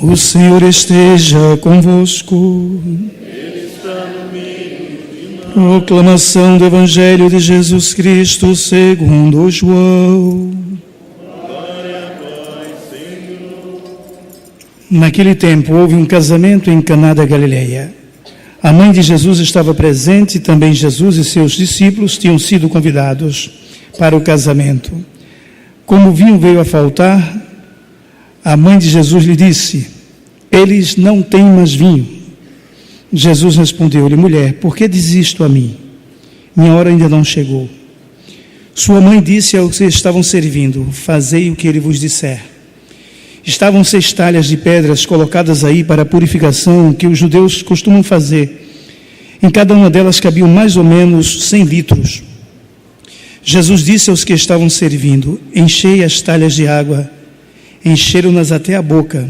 O Senhor esteja convosco. Ele está no meio de nós. Proclamação do Evangelho de Jesus Cristo segundo João. Glória a vós, Senhor. Naquele tempo houve um casamento em Caná da Galileia. A mãe de Jesus estava presente e também Jesus e seus discípulos tinham sido convidados para o casamento. Como o vinho veio a faltar, a mãe de Jesus lhe disse: eles não têm mais vinho. Jesus respondeu-lhe: mulher, por que diz isto a mim? Minha hora ainda não chegou. Sua mãe disse aos que estavam servindo: fazei o que ele vos disser. Estavam 6 talhas de pedras colocadas aí para a purificação que os judeus costumam fazer. Em cada uma delas cabiam mais ou menos 100 litros. Jesus disse aos que estavam servindo: enchei as talhas de água. Encheram-nas até a boca.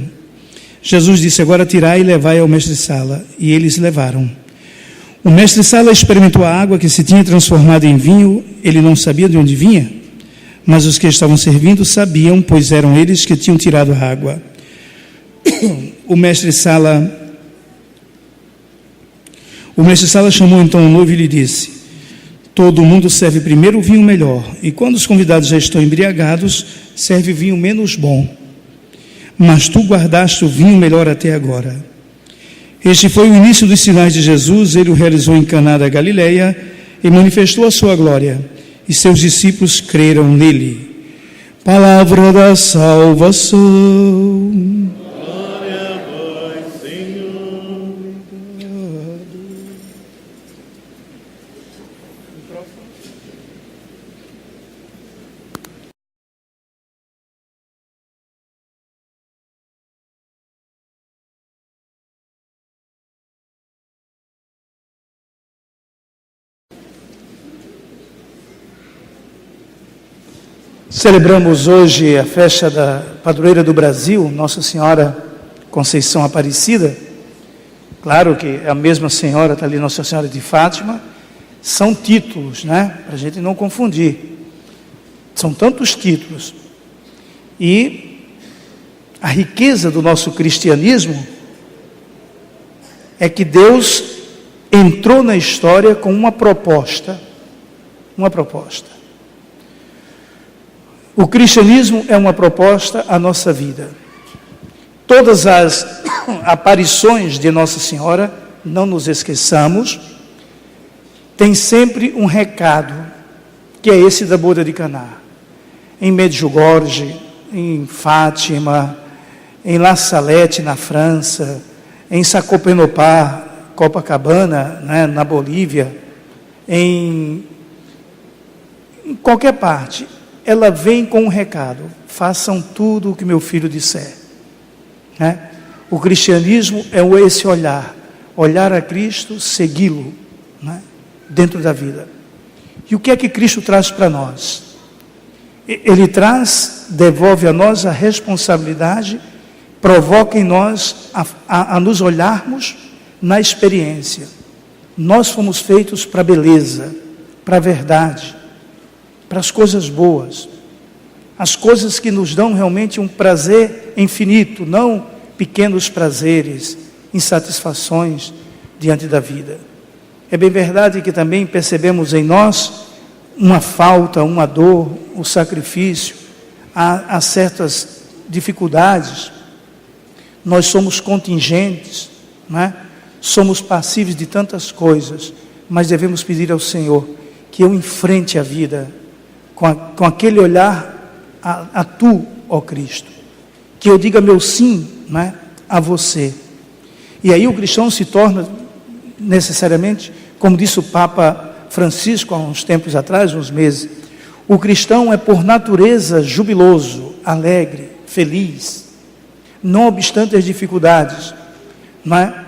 Jesus disse: agora tirai e levai ao mestre-sala. E eles levaram. O mestre-sala experimentou a água que se tinha transformado em vinho. Ele não sabia de onde vinha, mas os que estavam servindo sabiam, pois eram eles que tinham tirado a água. O mestre-sala chamou então o noivo e lhe disse: todo mundo serve primeiro o vinho melhor, e quando os convidados já estão embriagados, serve o vinho menos bom. Mas tu guardaste o vinho melhor até agora. Este foi o início dos sinais de Jesus. Ele o realizou em Caná da Galileia e manifestou a sua glória, e seus discípulos creram nele. Palavra da salvação. Glória a vós, Senhor. Celebramos hoje a festa da padroeira do Brasil, Nossa Senhora Conceição Aparecida. Claro que é a mesma senhora, está ali, Nossa Senhora de Fátima. São títulos, né? Para a gente não confundir. São tantos títulos. E a riqueza do nosso cristianismo é que Deus entrou na história com uma proposta. O cristianismo é uma proposta à nossa vida. Todas as aparições de Nossa Senhora, não nos esqueçamos, tem sempre um recado, que é esse da boda de Caná. Em Medjugorje, em Fátima, em La Salette, na França, em Sacopenopá, Copacabana, né, na Bolívia, em qualquer parte, ela vem com um recado: façam tudo o que meu filho disser. Né? O cristianismo é esse olhar a Cristo, segui-lo, né, dentro da vida. E o que é que Cristo traz para nós? Ele devolve a nós a responsabilidade, provoca em nós a nos olharmos na experiência. Nós fomos feitos para a beleza, para a verdade, para as coisas boas, as coisas que nos dão realmente um prazer infinito, não pequenos prazeres, insatisfações diante da vida. É bem verdade que também percebemos em nós uma falta, uma dor, o sacrifício, há certas dificuldades. Nós somos contingentes, né? Somos passíveis de tantas coisas, mas devemos pedir ao Senhor que eu enfrente a vida com aquele olhar a Tu, ó Cristo, que eu diga meu sim, né, a você. E aí o cristão se torna necessariamente, como disse o Papa Francisco há uns tempos atrás, uns meses, o cristão é por natureza jubiloso, alegre, feliz, não obstante as dificuldades, não é?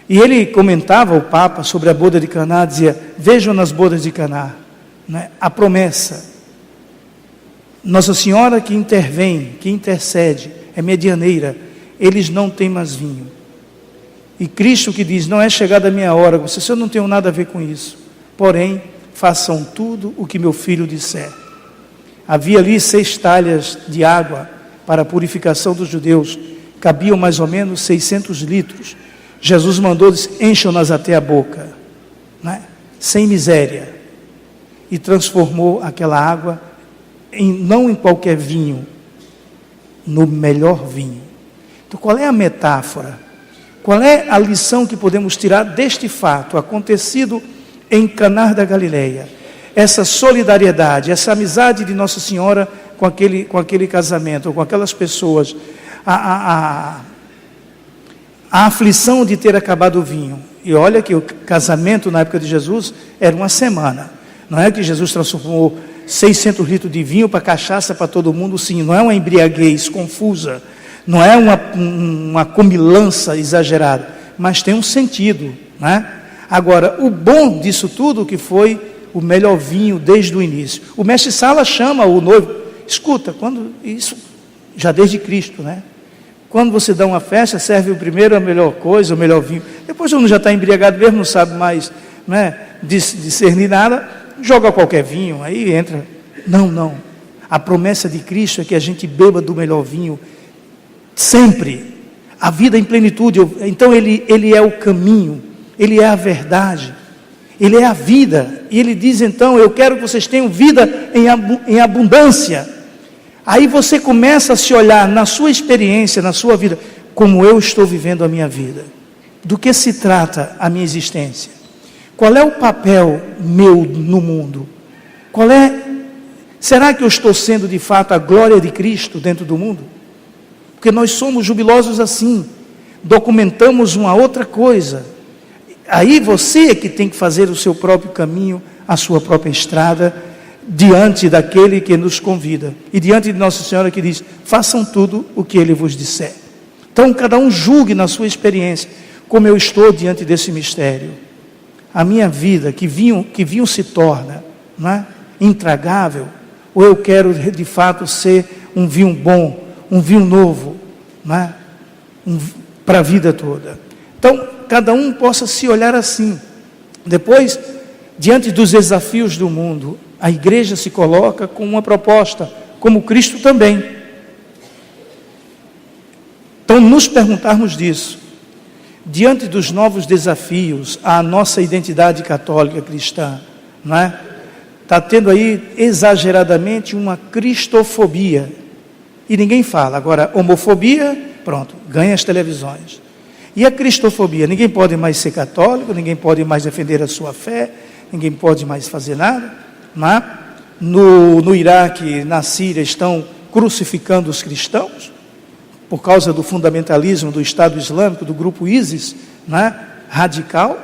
E ele comentava, o Papa, sobre a boda de Caná, dizia: vejam nas bodas de Caná, né, a promessa. Nossa Senhora que intervém, que intercede, é medianeira. Eles não têm mais vinho. E Cristo que diz: não é chegada a minha hora, eu não tenho nada a ver com isso. Porém, façam tudo o que meu filho disser. Havia ali 6 talhas de água para a purificação dos judeus, cabiam mais ou menos 600 litros. Jesus mandou, disse, encham-nas até a boca, né? Sem miséria, e transformou aquela água não em qualquer vinho, no melhor vinho. Então, qual é a metáfora? Qual é a lição que podemos tirar deste fato acontecido em Caná da Galileia? Essa solidariedade, essa amizade de Nossa Senhora com aquele casamento, com aquelas pessoas, a aflição de ter acabado o vinho. E olha que o casamento na época de Jesus era uma semana. Não é que Jesus transformou 600 litros de vinho para cachaça para todo mundo, sim. Não é uma embriaguez confusa, não é uma comilança exagerada, mas tem um sentido, né? Agora, o bom disso tudo que foi o melhor vinho desde o início. O mestre Sala chama o noivo, escuta, quando isso já desde Cristo, né? Quando você dá uma festa, serve o primeiro a melhor coisa, o melhor vinho. Depois uno já está embriagado mesmo, não sabe mais, né, discernir nada, joga qualquer vinho, aí entra. Não. A promessa de Cristo é que a gente beba do melhor vinho sempre. A vida em plenitude. Então ele é o caminho, ele é a verdade, ele é a vida. E ele diz então, eu quero que vocês tenham vida em abundância. Aí você começa a se olhar na sua experiência, na sua vida, como eu estou vivendo a minha vida. Do que se trata a minha existência? Qual é o papel meu no mundo? Será que eu estou sendo de fato a glória de Cristo dentro do mundo? Porque nós somos jubilosos assim, documentamos uma outra coisa. Aí você é que tem que fazer o seu próprio caminho, a sua própria estrada, diante daquele que nos convida, e diante de Nossa Senhora que diz, façam tudo o que Ele vos disser. Então cada um julgue na sua experiência, como eu estou diante desse mistério. A minha vida, que vinho se torna, não é, intragável, ou eu quero de fato ser um vinho bom, um vinho novo, não é, para a vida toda. Então cada um possa se olhar assim. Depois, diante dos desafios do mundo, a igreja se coloca com uma proposta, como Cristo também. Então, nos perguntarmos disso, diante dos novos desafios à nossa identidade católica cristã, não é? Está tendo aí exageradamente uma cristofobia, e ninguém fala. Agora, homofobia, pronto, ganha as televisões. E a cristofobia, ninguém pode mais ser católico, ninguém pode mais defender a sua fé, ninguém pode mais fazer nada. No Iraque, na Síria, estão crucificando os cristãos por causa do fundamentalismo do Estado Islâmico, do grupo ISIS, radical.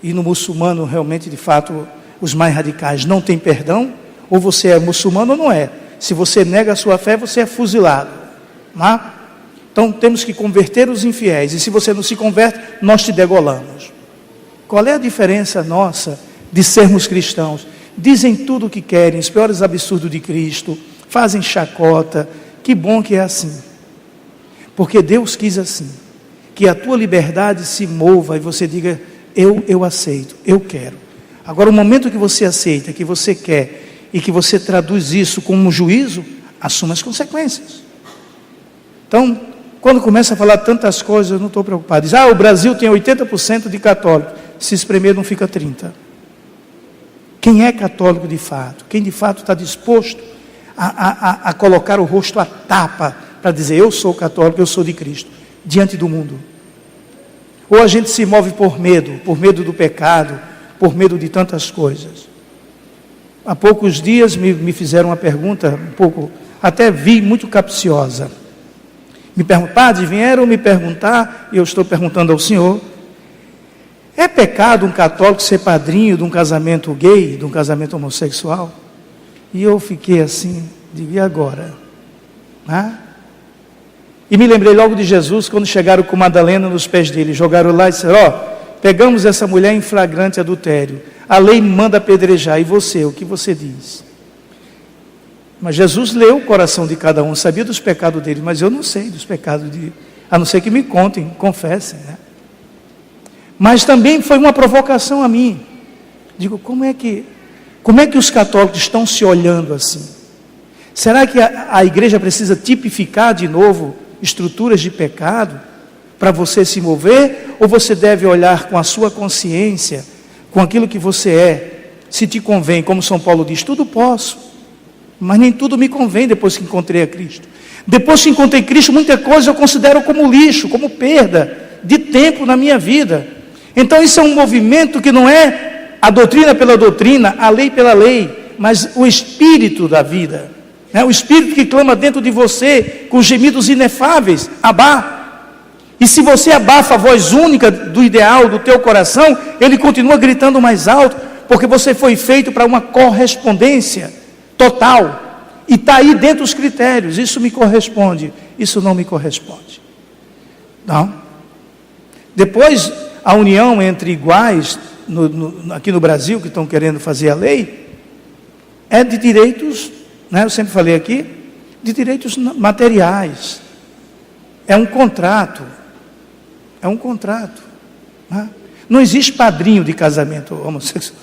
E no muçulmano, realmente, de fato, os mais radicais não têm perdão. Ou você é muçulmano ou não é. Se você nega a sua fé, você é fuzilado. Então temos que converter os infiéis, e se você não se converte, nós te degolamos. Qual é a diferença nossa de sermos cristãos? Dizem tudo o que querem, os piores absurdos de Cristo, fazem chacota. Que bom que é assim, porque Deus quis assim, que a tua liberdade se mova e você diga, eu aceito, eu quero. Agora, o momento que você aceita, que você quer, e que você traduz isso como um juízo, assuma as consequências. Então, quando começa a falar tantas coisas, eu não estou preocupado. Diz, o Brasil tem 80% de católicos, se espremer não fica 30%. Quem é católico de fato? Quem de fato está disposto a colocar o rosto à tapa para dizer, eu sou católico, eu sou de Cristo, diante do mundo. Ou a gente se move por medo do pecado, por medo de tantas coisas. Há poucos dias me fizeram uma pergunta, um pouco, até vi muito capciosa. Me perguntaram, padre, vieram me perguntar, e eu estou perguntando ao senhor, é pecado um católico ser padrinho de um casamento gay, de um casamento homossexual? E eu fiquei assim, digo, e agora? E me lembrei logo de Jesus, quando chegaram com Madalena nos pés dele, jogaram lá e disseram, pegamos essa mulher em flagrante adultério, a lei manda apedrejar, e você, o que você diz? Mas Jesus leu o coração de cada um, sabia dos pecados dele, mas eu não sei dos pecados a não ser que me contem, confessem, Mas também foi uma provocação a mim. Digo, como é que os católicos estão se olhando assim? Será que a igreja precisa tipificar de novo estruturas de pecado para você se mover, ou você deve olhar com a sua consciência, com aquilo que você é, se te convém, como São Paulo diz, tudo posso, mas nem tudo me convém depois que encontrei a Cristo. Depois que encontrei Cristo, muita coisa eu considero como lixo, como perda de tempo na minha vida. Então isso é um movimento que não é a doutrina pela doutrina, a lei pela lei, mas o espírito da vida, né? O espírito que clama dentro de você com gemidos inefáveis, Abá. E se você abafa a voz única do ideal do teu coração, ele continua gritando mais alto, porque você foi feito para uma correspondência total, e está aí dentro dos critérios. Isso me corresponde, isso não me corresponde. Não. Depois, a união entre iguais, aqui no Brasil, que estão querendo fazer a lei, é de direitos, né, eu sempre falei aqui, de direitos materiais. É um contrato. É um contrato. Né? Não existe padrinho de casamento homossexual.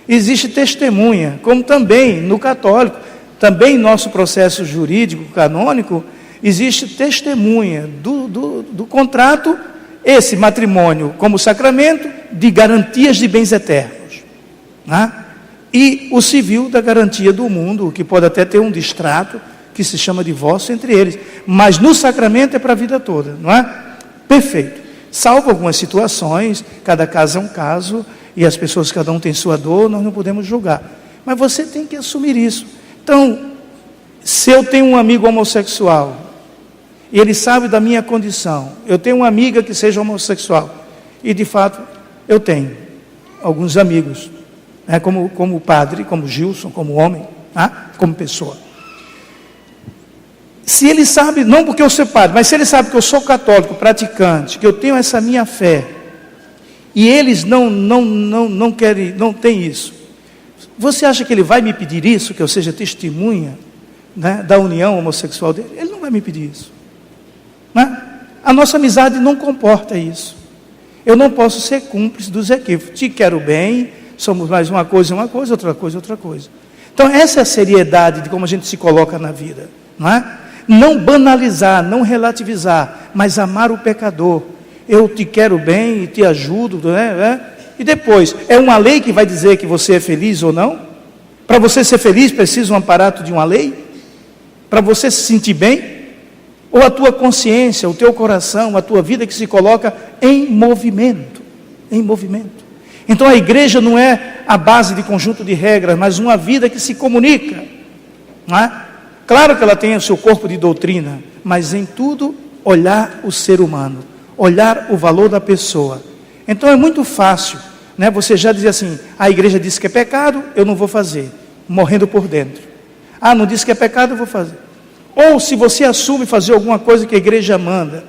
Existe testemunha, como também no católico, também em nosso processo jurídico canônico, existe testemunha do contrato, esse matrimônio como sacramento de garantias de bens eternos. Né? E o civil da garantia do mundo, que pode até ter um distrato, que se chama divórcio entre eles. Mas no sacramento é para a vida toda, não é? Perfeito. Salvo algumas situações, cada caso é um caso, e as pessoas, cada um tem sua dor, nós não podemos julgar. Mas você tem que assumir isso. Então, se eu tenho um amigo homossexual, e ele sabe da minha condição, eu tenho uma amiga que seja homossexual, e de fato, eu tenho alguns amigos, né, como padre, como Gilson, como homem, como pessoa. Se ele sabe, não porque eu sou padre, mas se ele sabe que eu sou católico, praticante, que eu tenho essa minha fé, e eles não querem, não tem isso, você acha que ele vai me pedir isso, que eu seja testemunha, né, da união homossexual dele? Ele não vai me pedir isso. Né? A nossa amizade não comporta isso. Eu não posso ser cúmplice dos equívocos. Te quero bem, somos mais uma coisa, outra coisa, outra coisa. Então essa é a seriedade de como a gente se coloca na vida. Não é? Não banalizar, não relativizar, mas amar o pecador. Eu te quero bem e te ajudo, né? E depois, é uma lei que vai dizer que você é feliz ou não? Para você ser feliz, precisa um aparato de uma lei? Para você se sentir bem? Ou a tua consciência, o teu coração, a tua vida que se coloca em movimento? Em movimento. Então a igreja não é a base de conjunto de regras, mas uma vida que se comunica. Não é? Claro que ela tem o seu corpo de doutrina, mas em tudo olhar o ser humano, olhar o valor da pessoa. Então é muito fácil, né? Você já dizer assim, a igreja disse que é pecado, eu não vou fazer, morrendo por dentro. Não disse que é pecado, eu vou fazer. Ou se você assume fazer alguma coisa que a igreja manda,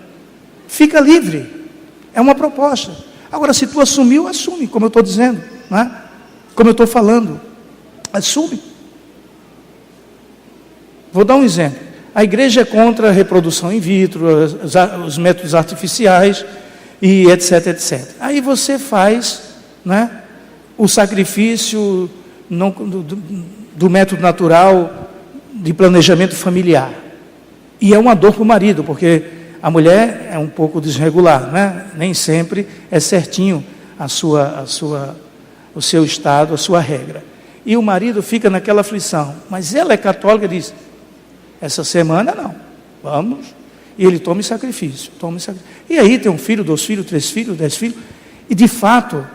fica livre, é uma proposta. Agora, se tu assumiu, assume, como eu estou dizendo, né? Como eu estou falando, assume. Vou dar um exemplo. A igreja é contra a reprodução in vitro, os métodos artificiais, e etc, etc. Aí você faz, né, o sacrifício do método natural de planejamento familiar. E é uma dor para o marido, porque a mulher é um pouco desregular, né? Nem sempre é certinho o seu estado, a sua regra. E o marido fica naquela aflição. Mas ela é católica e diz, essa semana não, vamos. E ele toma sacrifício, E aí tem um filho, 2 filhos, 3 filhos, 10 filhos. E de fato,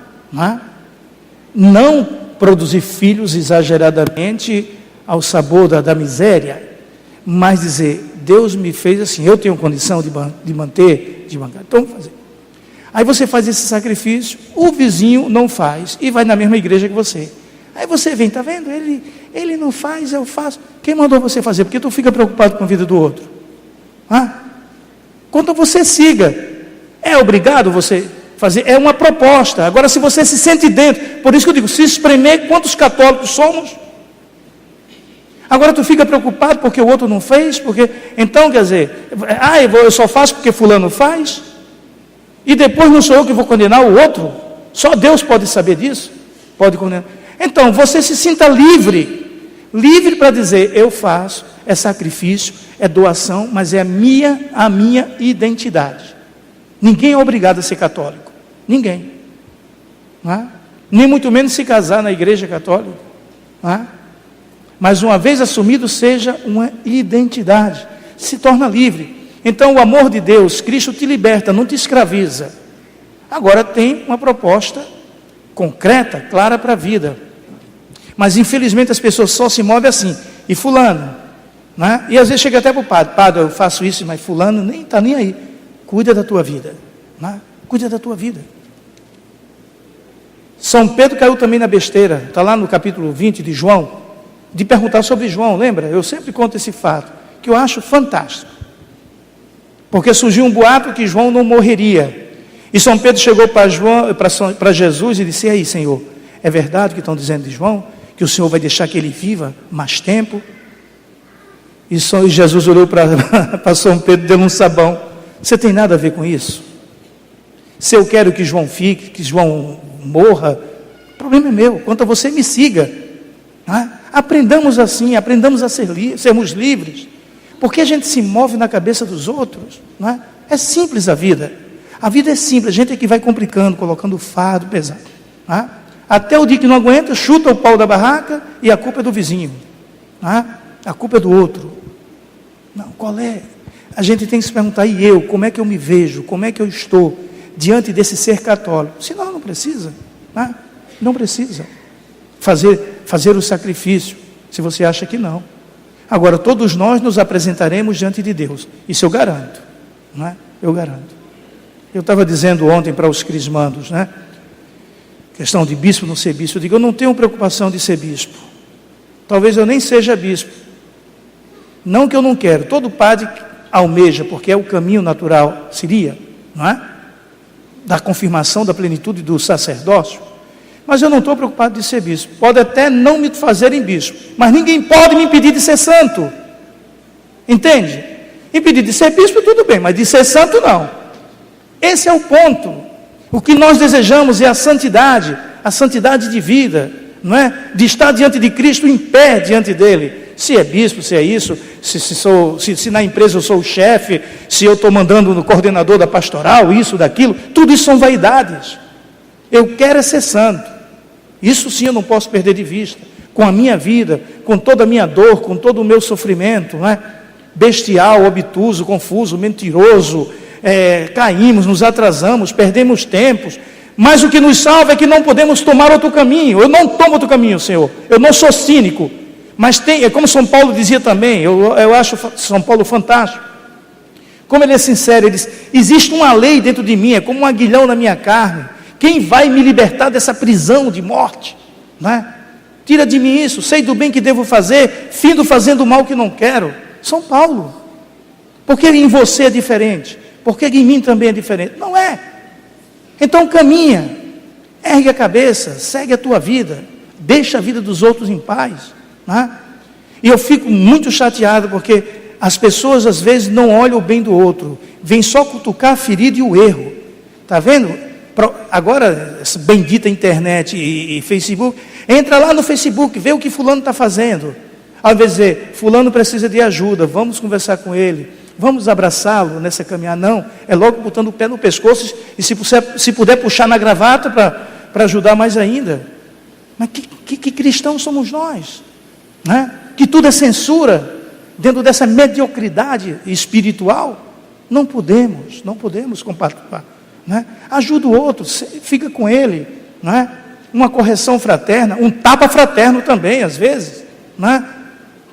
não produzir filhos exageradamente ao sabor da miséria, mas dizer, Deus me fez assim, eu tenho condição de manter, de bancar, então vamos fazer. Aí você faz esse sacrifício, o vizinho não faz, e vai na mesma igreja que você. Aí você vem, está vendo? Ele não faz, eu faço. Quem mandou você fazer? Porque tu fica preocupado com a vida do outro. Quando você siga, é obrigado você fazer, é uma proposta. Agora, se você se sente dentro, por isso que eu digo, se espremer, quantos católicos somos? Agora tu fica preocupado porque o outro não fez, então quer dizer, eu só faço porque fulano faz, e depois não sou eu que vou condenar o outro, só Deus pode saber disso, pode condenar. Então você se sinta livre para dizer, eu faço, é sacrifício, é doação, mas é a minha identidade. Ninguém é obrigado a ser católico. Ninguém. Não é? Nem muito menos se casar na igreja católica. Não é? Mas uma vez assumido, seja uma identidade. Se torna livre. Então o amor de Deus, Cristo te liberta, não te escraviza. Agora tem uma proposta concreta, clara para a vida. Mas infelizmente as pessoas só se movem assim. E fulano, né? E às vezes chega até para o padre, eu faço isso, mas fulano nem está nem aí. Cuida da tua vida, né? Cuida da tua vida. São Pedro caiu também na besteira, está lá no capítulo 20 de João, de perguntar sobre João, lembra? Eu sempre conto esse fato, que eu acho fantástico. Porque surgiu um boato que João não morreria. E São Pedro chegou para Jesus e disse: e aí, Senhor, é verdade o que estão dizendo de João? Que o Senhor vai deixar que ele viva mais tempo? E Jesus olhou para São Pedro e deu um sabão. Você tem nada a ver com isso? Se eu quero que João fique, que João morra, o problema é meu. Quanto a você, me siga. Né? Aprendamos assim, aprendamos a sermos livres. Porque a gente se move na cabeça dos outros. Né? É simples a vida. A vida é simples, a gente é que vai complicando, colocando fardo pesado. Né? Até o dia que não aguenta, chuta o pau da barraca e a culpa é do vizinho. Né? A culpa é do outro. Não, qual é? A gente tem que se perguntar, e eu, como é que eu me vejo? Como é que eu estou diante desse ser católico? Senão não precisa. Né? Não precisa fazer o sacrifício, se você acha que não. Agora, todos nós nos apresentaremos diante de Deus. Isso eu garanto. Né? Eu garanto. Eu estava dizendo ontem para os crismandos, né? Questão de bispo, não ser bispo. Eu digo, eu não tenho preocupação de ser bispo. Talvez eu nem seja bispo. Não que eu não quero. Todo padre almeja, porque é o caminho natural, seria, não é? Da confirmação da plenitude do sacerdócio. Mas eu não estou preocupado de ser bispo. Pode até não me fazerem bispo, mas ninguém pode me impedir de ser santo. Entende? Impedir de ser bispo, tudo bem, mas de ser santo, não. Esse é o ponto. O que nós desejamos é a santidade de vida, não é? De estar diante de Cristo em pé diante dele. Se é bispo, se é isso, se na empresa eu sou o chefe, se eu estou mandando no coordenador da pastoral, isso, daquilo, tudo isso são vaidades. Eu quero é ser santo. Isso sim eu não posso perder de vista. Com a minha vida, com toda a minha dor, com todo o meu sofrimento, não é? Bestial, obtuso, confuso, mentiroso, caímos, nos atrasamos, perdemos tempos, mas o que nos salva é que não podemos tomar outro caminho. Eu não tomo outro caminho, Senhor, eu não sou cínico, mas é como São Paulo dizia também, eu acho São Paulo fantástico, como ele é sincero, ele diz, existe uma lei dentro de mim, é como um aguilhão na minha carne, quem vai me libertar dessa prisão de morte? Não é? Tira de mim isso, sei do bem que devo fazer, findo fazendo o mal que não quero. São Paulo, porque em você é diferente, porque em mim também é diferente. Não é. Então caminha, ergue a cabeça, segue a tua vida, deixa a vida dos outros em paz. Não é? E eu fico muito chateado porque as pessoas às vezes não olham o bem do outro, vêm só cutucar a ferida e o erro. Está vendo? Agora, essa bendita internet e Facebook, entra lá no Facebook, vê o que fulano está fazendo. Ao invés de dizer, fulano precisa de ajuda, vamos conversar com ele, vamos abraçá-lo nessa caminhada. Não, é logo botando o pé no pescoço e se puder puxar na gravata para ajudar mais ainda. Mas que cristãos somos nós? Né? Que tudo é censura dentro dessa mediocridade espiritual. Não podemos compartilhar. Né? Ajuda o outro, fica com ele, né? Uma correção fraterna, um tapa fraterno também, às vezes, né?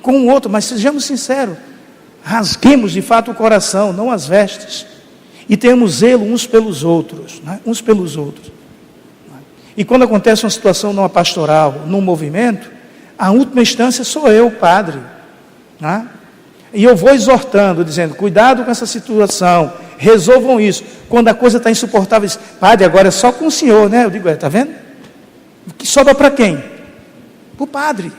Com o outro, mas sejamos sinceros, rasguemos de fato o coração, não as vestes, e tenhamos zelo uns pelos outros, né? Uns pelos outros. E quando acontece uma situação numa pastoral, num movimento, a última instância sou eu, padre, né? E eu vou exortando, dizendo, cuidado com essa situação, resolvam isso. Quando a coisa está insuportável, diz, padre, agora é só com o senhor, né? Eu digo, está vendo? Que sobra para quem? Para o padre.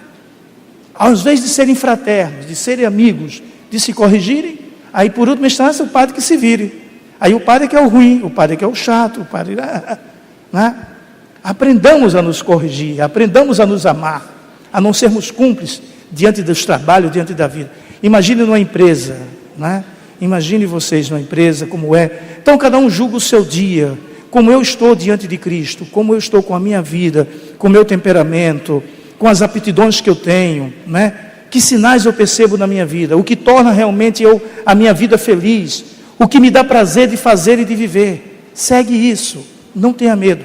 Ao invés de serem fraternos, de serem amigos, de se corrigirem, aí por última instância o padre que se vire. Aí o padre que é o ruim, o padre que é o chato, o padre... Né? Aprendamos a nos corrigir, aprendamos a nos amar, a não sermos cúmplices diante dos trabalhos, diante da vida. Imagine numa empresa, né? Imagine vocês numa empresa como é. Então cada um julga o seu dia, como eu estou diante de Cristo, como eu estou com a minha vida, com o meu temperamento, com as aptidões que eu tenho, né? Que sinais eu percebo na minha vida, o que torna realmente a minha vida feliz, o que me dá prazer de fazer e de viver. Segue isso, não tenha medo.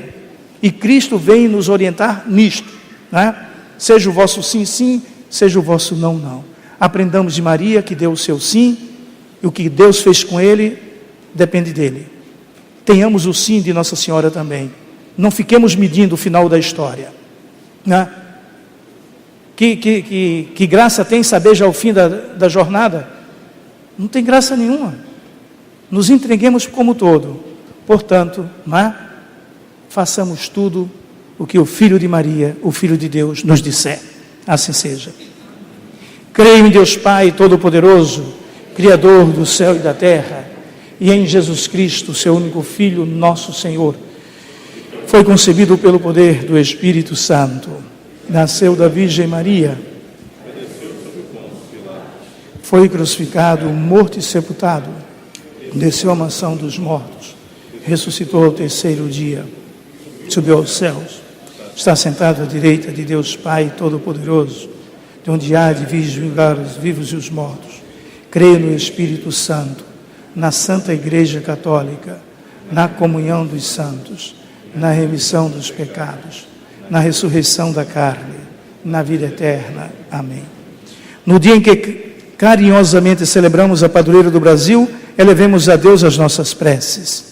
E Cristo vem nos orientar nisto, né? Seja o vosso sim, sim, seja o vosso não, não. Aprendamos de Maria, que deu o seu sim, e o que Deus fez com ele, depende dele. Tenhamos o sim de Nossa Senhora também. Não fiquemos medindo o final da história, né? Que graça tem saber já o fim da jornada? Não tem graça nenhuma. Nos entreguemos como todo. Portanto, né? Façamos tudo o que o Filho de Maria, o Filho de Deus, nos disser. Assim seja. Creio em Deus Pai Todo-Poderoso, Criador do céu e da terra, e em Jesus Cristo, seu único Filho, nosso Senhor. Foi concebido pelo poder do Espírito Santo. Nasceu da Virgem Maria. Foi crucificado, morto e sepultado. Desceu à mansão dos mortos. Ressuscitou ao terceiro dia. Subiu aos céus. Está sentado à direita de Deus Pai Todo-Poderoso, de onde há de vir julgar os vivos e os mortos. Creio no Espírito Santo, na Santa Igreja Católica, na comunhão dos santos, na remissão dos pecados, na ressurreição da carne, na vida eterna. Amém. No dia em que carinhosamente celebramos a padroeira do Brasil, elevemos a Deus as nossas preces.